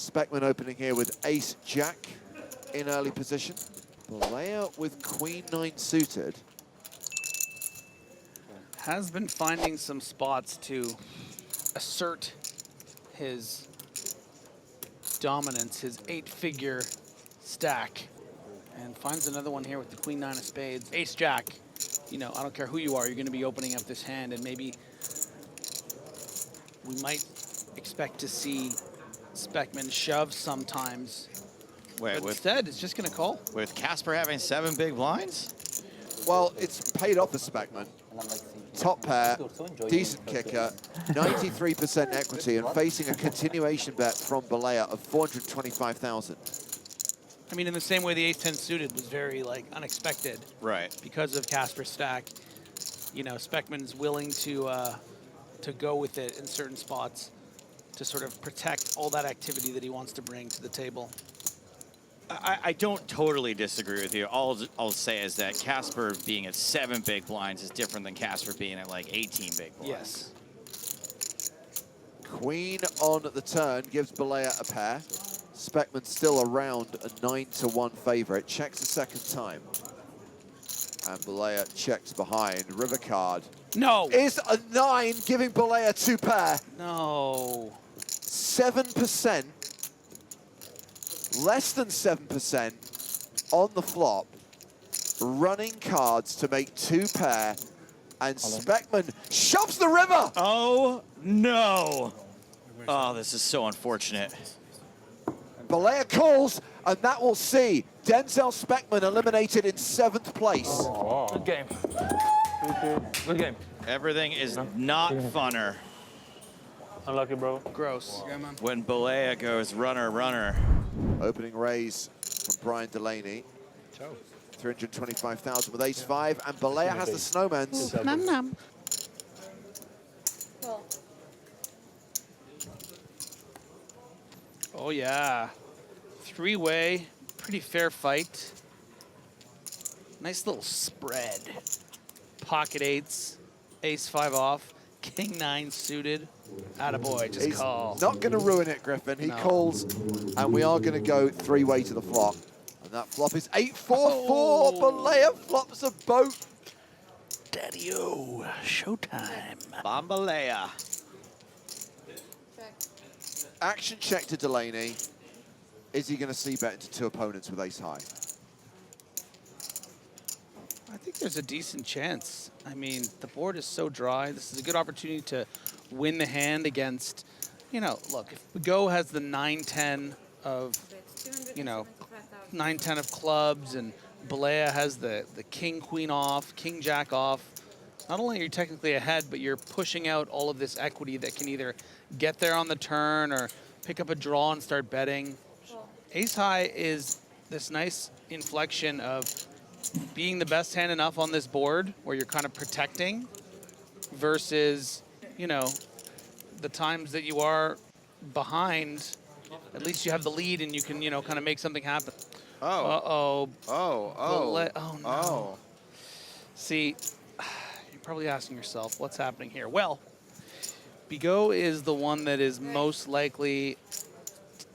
Spekman opening here with ace-jack in early position. Belea with queen-9 suited. Has been finding some spots to assert his dominance, his 8-figure stack. And finds another one here with the queen-9 of spades. Ace-jack. You know, I don't care who you are, you're going to be opening up this hand, and maybe we might expect to see Spekman shove sometimes. Wait, But instead, it's just going to call. with Casper having 7 big blinds? Well, it's paid off for Spekman. Top pair, decent kicker, 93% equity, and facing a continuation bet from Belea of 425,000. I mean, in the same way the ace-10 suited was very, like, unexpected. Right. Because of Casper's stack. You know, Spekman's willing to go with it in certain spots to sort of protect all that activity that he wants to bring to the table. I don't totally disagree with you. All I'll say is that Casper being at 7 big blinds is different than Casper being at like 18 big blinds. Yes. Queen on the turn gives Belea a pair. Spekman still around a 9-1 favorite. Checks a second time. And Belea checks behind. River card. No. Is a 9 giving Belea 2 pair. No. 7%. Less than 7% on the flop. Running cards to make 2 pair. And Spekman shoves the river. Oh, no. Oh, this is so unfortunate. Belea calls, and that will see Denzel Spekman eliminated in 7th place. Good game. Good game. Everything is not funner Unlucky, bro. Gross. when Belea goes runner, runner. Opening raise from Brian Delaney. 325,000 with ace-5, and Belea has the snowmans. Num num. Oh yeah. 3-way, pretty fair fight. Nice little spread. Pocket 8s, ace-5 off, king-9 suited. Attaboy, just He's call. not going to ruin it, Griffin. He No. calls, and we are going to go 3-way to the flop. And that flop is 8-4-4. Oh. Belea flops a boat. Daddy-o, showtime. Bombalea. Action check to Delaney. Is he going to c-bet into 2 opponents with ace-high? I think there's a decent chance. I mean, the board is so dry. This is a good opportunity to win the hand against, you know, look, if Bigot has the 9-10 of, you know, 9-10 of clubs, and Belea has the king-queen off, king-jack off, not only are you technically ahead, but you're pushing out all of this equity that can either get there on the turn or pick up a draw and start betting. Ace-high is this nice inflection of being the best hand enough on this board where you're kind of protecting versus, you know, the times that you are behind, at least you have the lead and you can, you know, kind of make something happen. Oh. Uh-oh. Oh, Oh, no. See, you're probably asking yourself, what's happening here? Well, Bigot is the one that is most likely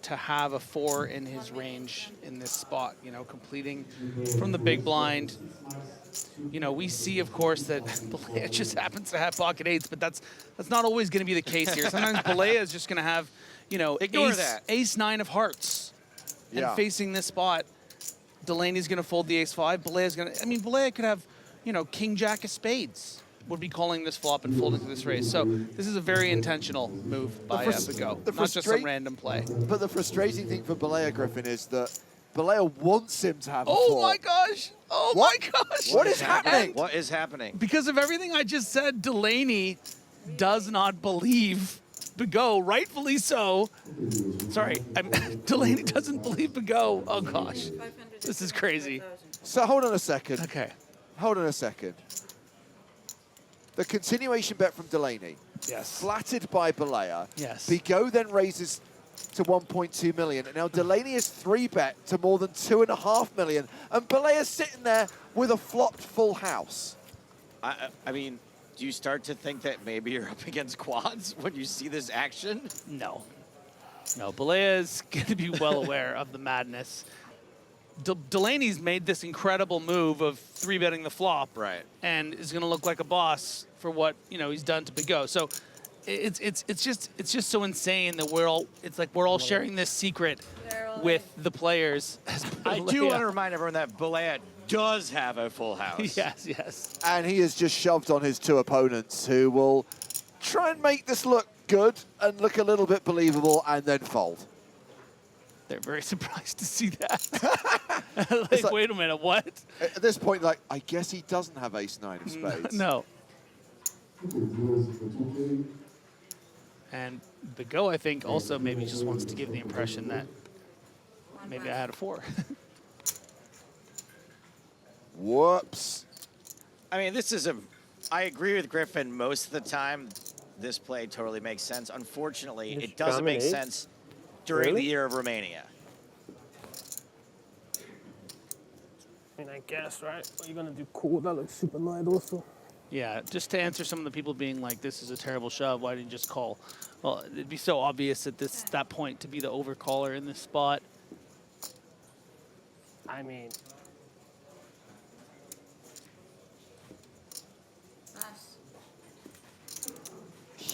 to have a 4 in his range in this spot, you know, completing from the big blind. You know, we see, of course, that Belea just happens to have pocket 8s, but that's not always going to be the case here. Sometimes Belea is just going to have, you know, ace-9 of hearts. And facing this spot, Delaney's going to fold the ace-5. Belea's going to, I mean, Belea could have, you know, king-jack of spades. Would be calling this flop and folding to this raise. So this is a very intentional move by Bigot, not just some random play. But the frustrating thing for Belea, Griffin, is that Belea wants him to have a 4. Oh my gosh! Oh my gosh! What is happening? What is happening? Because of everything I just said, Delaney does not believe Bigot, rightfully so. Sorry, Delaney doesn't believe Bigot. Oh gosh, this is crazy. So hold on a second. Okay. Hold on a second. The continuation bet from Delaney. Yes. Flattered by Belea. Yes. Bigot then raises to 1.2 million. And now Delaney is 3-bet to more than 2.5 million. And Belea's sitting there with a flopped full house. I mean, do you start to think that maybe you're up against quads when you see this action? No. No, Belea is going to be well aware of the madness. Delaney's made this incredible move of 3-betting the flop, Right. and is going to look like a boss for what he's done to Bigot. So it's just so insane that we're all sharing this secret with the players. I do want to remind everyone that Belea does have a full house. Yes. And he has just shoved on his 2 opponents who will try and make this look good and look a little bit believable and then fold. They're very surprised to see that. like, wait a minute, what? At this point, like, I guess he doesn't have ace-9 of spades. No. And Bigot, I think, also maybe just wants to give the impression that maybe I had a 4. Whoops. I mean, I agree with Griffin most of the time. This play totally makes sense. Unfortunately, it doesn't make sense during the year of Romania. I mean, I guess, right? What are you gonna do? Cool. That looks super nice also. Yeah, just to answer some of the people being like, this is a terrible shove, why didn't you just call? Well, it'd be so obvious at that point to be the overcaller in this spot. I mean,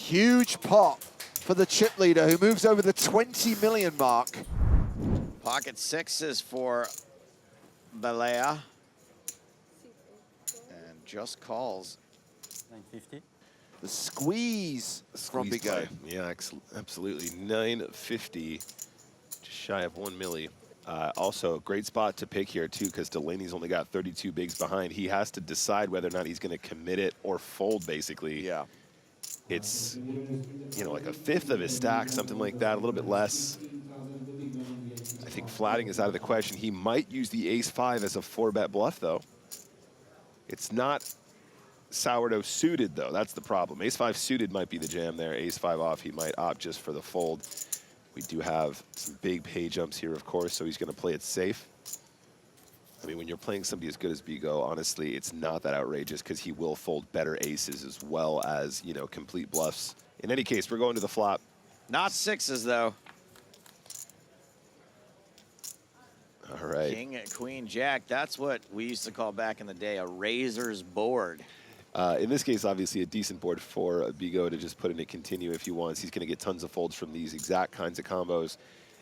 Huge pot for the chip leader who moves over the 20 million mark. Pocket 6s for Belea. And just calls. 950. The squeeze from Squeeze Bigot. play. Yeah, absolutely. 950, just shy of 1 milli. Also, a great spot to pick here, too, because Delaney's only got 32 bigs behind. He has to decide whether or not he's going to commit it or fold, basically. Yeah. It's, like a fifth of his stack, something like that, a little bit less. I think flatting is out of the question. He might use the ace-5 as a 4-bet bluff, though. It's not sourdough suited, though. That's the problem. Ace-5 suited might be the jam there. Ace-5 off, he might opt just for the fold. We do have some big pay jumps here, of course, so he's going to play it safe. I mean, when you're playing somebody as good as Bigot, honestly, it's not that outrageous because he will fold better aces as well as, complete bluffs. In any case, we're going to the flop. Not 6s, though. All right. King, Queen, Jack. That's what we used to call back in the day a razor's board. In this case, obviously, a decent board for Bigot to just put in a continue if he wants. He's going to get tons of folds from these exact kinds of combos.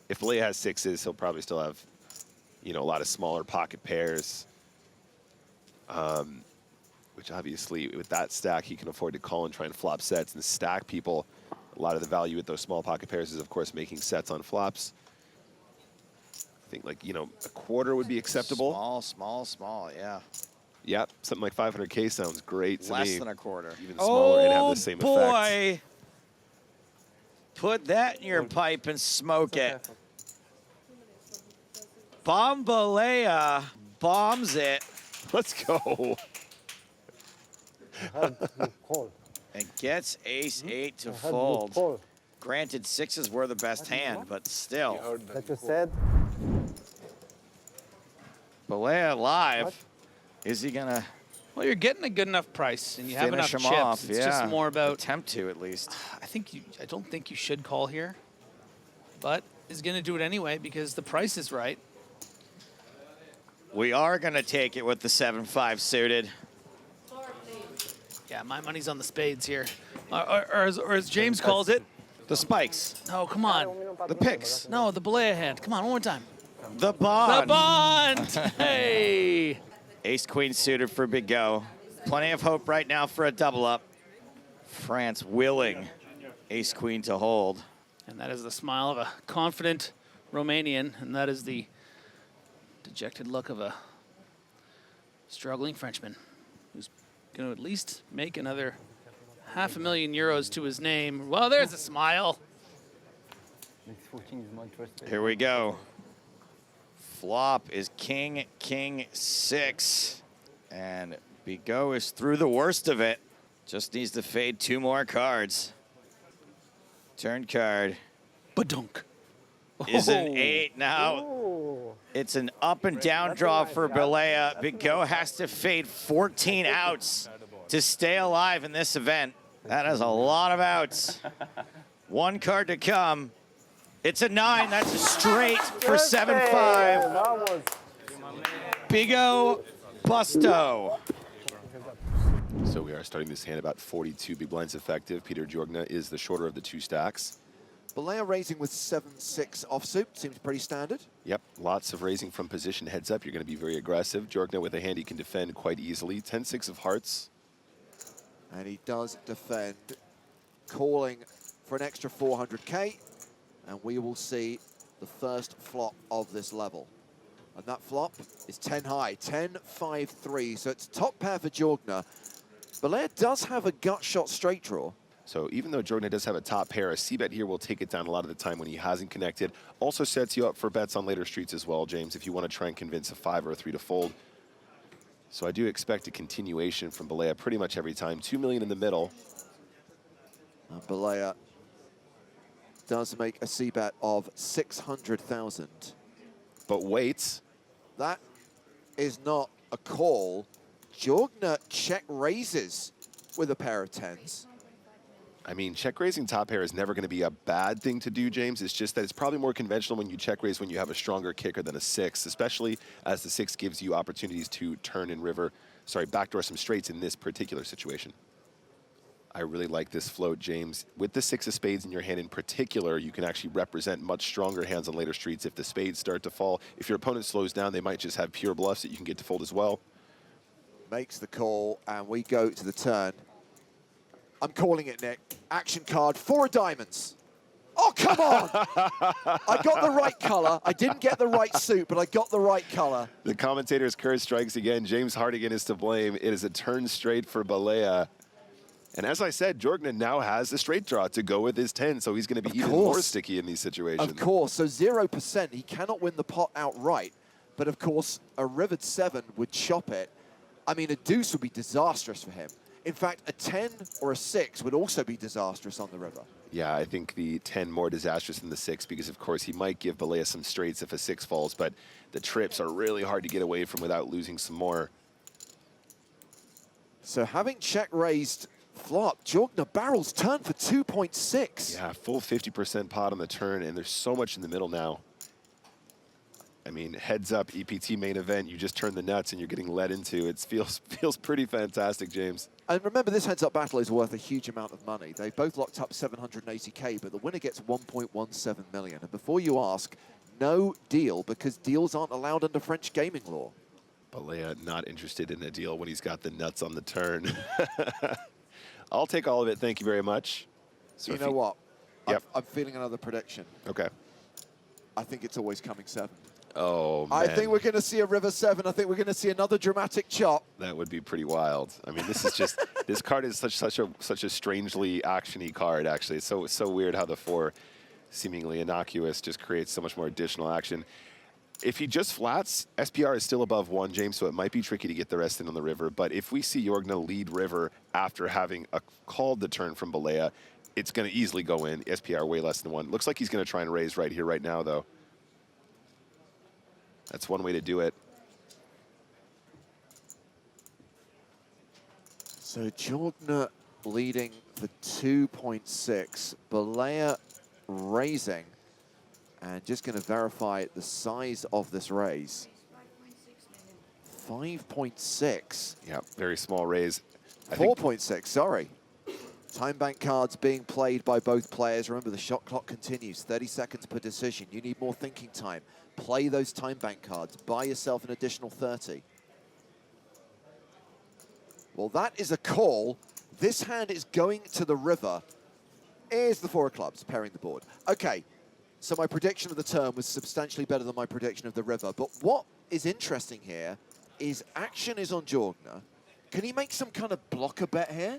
If Belea has 6s, he'll probably still have, a lot of smaller pocket pairs. Which obviously, with that stack, he can afford to call and try and flop sets and stack people. A lot of the value with those small pocket pairs is, of course, making sets on flops. I think, a quarter would be acceptable. Small, yeah. Yep, something like 500K sounds great to me. Less than a quarter. Even smaller and have the same effect. Boy. Put that in your pipe and smoke it. Belea bombs it. Let's go. And gets ace-8 to fold. Granted, 6s were the best hand, but still. That you said? Belea live. What? Is he gonna? Well, you're getting a good enough price, and you have enough finish chips. him off? It's just more about attempt to, at least. I don't think you should call here, but is going to do it anyway because the price is right. We are gonna take it with the 7-5 suited. Yeah, my money's on the spades here, or as James calls it, the spikes. No, come on. The picks. No, the Belea hand. Come on, one more time. The bond. The bond. Hey. Ace-Queen suited for Bigot. Plenty of hope right now for a double-up. France willing Ace-Queen to hold. And that is the smile of a confident Romanian, and that is the dejected look of a struggling Frenchman who's going to at least make another €500,000 to his name. Well, there's a smile. Here we go. Flop is king, king, 6. And Bigot is through the worst of it. Just needs to fade 2 more cards. Turn card. Badunk. Is an 8 now. It's an up and down draw for Belea. Bigot has to fade 14 outs to stay alive in this event. That is a lot of outs. 1 card to come. It's a 9. That's a straight for Yes, 7-5. that was Bigot, Busto. So we are starting this hand about 42 big blinds effective. Peter Jorgna is the shorter of the two stacks. Belea raising with 7-6 offsuit. Seems pretty standard. Yep, lots of raising from position. Heads up, you're going to be very aggressive. Jorgna with a hand he can defend quite easily. 10-6 of hearts. And he does defend, calling for an extra 400K. And we will see the first flop of this level. And that flop is 10 high, 10-5-3. So it's top pair for Jorgna. Belea does have a gut shot straight draw. So even though Jorgna does have a top pair, a C-bet here will take it down a lot of the time when he hasn't connected. Also sets you up for bets on later streets as well, James, if you want to try and convince a 5 or a 3 to fold. So I do expect a continuation from Belea pretty much every time. 2 million in the middle. Belea does make a C-bet of 600,000. But wait. That is not a call. Jorgna check raises with a pair of 10s. I mean, check raising top pair is never going to be a bad thing to do, James. It's just that it's probably more conventional when you check raise when you have a stronger kicker than a 6, especially as the 6 gives you opportunities to turn and backdoor some straights in this particular situation. I really like this float, James. With the 6 of spades in your hand in particular, you can actually represent much stronger hands on later streets. If the spades start to fall, if your opponent slows down, they might just have pure bluffs that you can get to fold as well. Makes the call, and we go to the turn. I'm calling it, Nick. Action card, 4 of diamonds. Oh, come on! I got the right color. I didn't get the right suit, but I got the right color. The commentator's curse strikes again. James Hardigan is to blame. It is a turn straight for Belea. And as I said, Jorgna now has a straight draw to go with his 10, so he's going to be even more sticky in these situations. Of course, so 0%. He cannot win the pot outright. But of course, a rivered 7 would chop it. I mean, a deuce would be disastrous for him. In fact, a 10 or a 6 would also be disastrous on the river. Yeah, I think the 10 more disastrous than the 6 because, of course, he might give Belea some straights if a 6 falls, but the trips are really hard to get away from without losing some more. So having check raised flop, Jorgna barrels turn for 2.6. Yeah, full 50% pot on the turn, and there's so much in the middle now. I mean, heads up, EPT main event, you just turn the nuts and you're getting led into. It feels pretty fantastic, James. And remember, this heads-up battle is worth a huge amount of money. They both locked up 780K, but the winner gets 1.17 million. And before you ask, no deal, because deals aren't allowed under French gaming law. Belea not interested in a deal when he's got the nuts on the turn. I'll take all of it, thank you very much. So you know what? Yep. I'm feeling another prediction. Okay. I think it's always coming 7. Oh, man. I think we're going to see a river 7. I think we're going to see another dramatic chop. That would be pretty wild. I mean, this is just this card is such a strangely actiony card. Actually, it's so weird how the 4, seemingly innocuous, just creates so much more additional action. If he just flats, SPR is still above 1, James, so it might be tricky to get the rest in on the river. But if we see Jorgna lead river after having called the turn from Belea, it's going to easily go in. SPR way less than 1. Looks like he's going to try and raise right here, right now, though. That's one way to do it. So Jorgna leading for 2.6. Belea raising. And just going to verify the size of this raise. 5.6. Yeah, very small raise. 4.6, sorry. Time bank cards being played by both players. Remember, the shot clock continues. 30 seconds per decision. You need more thinking time. Play those time bank cards. Buy yourself an additional 30. Well, that is a call. This hand is going to the river. Here's the 4 of clubs, pairing the board. Okay, so my prediction of the turn was substantially better than my prediction of the river. But what is interesting here is action is on Jorgna. Can he make some kind of blocker bet here?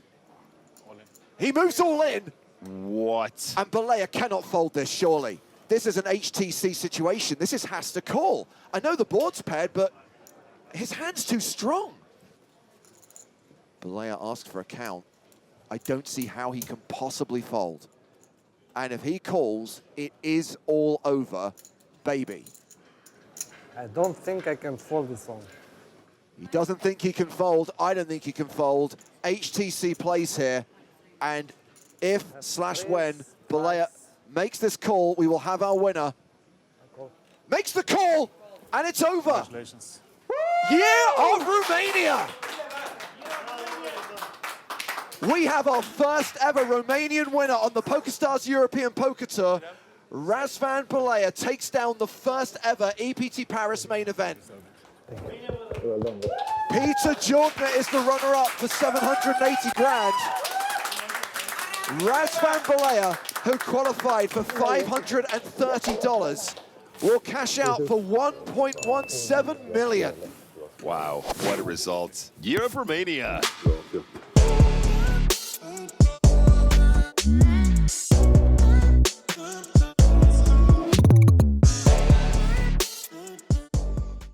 He moves all in. What? And Belea cannot fold this, surely. This is an HTC situation. This has to call. I know the board's paired, but his hand's too strong. Belea asks for a count. I don't see how he can possibly fold. And if he calls, it is all over, baby. I don't think I can fold this one. He doesn't think he can fold. I don't think he can fold. HTC plays here. And if/when Belea makes this call, we will have our winner. Makes the call, and it's over. Congratulations. Year of Romania. We have our first ever Romanian winner on the PokerStars European Poker Tour. Razvan Belea takes down the first ever EPT Paris main event. Peter Jordan is the runner-up for 780 grand. Razvan Belea, who qualified for $530, will cash out for 1.17 million. Wow, what a result. Year of Romania.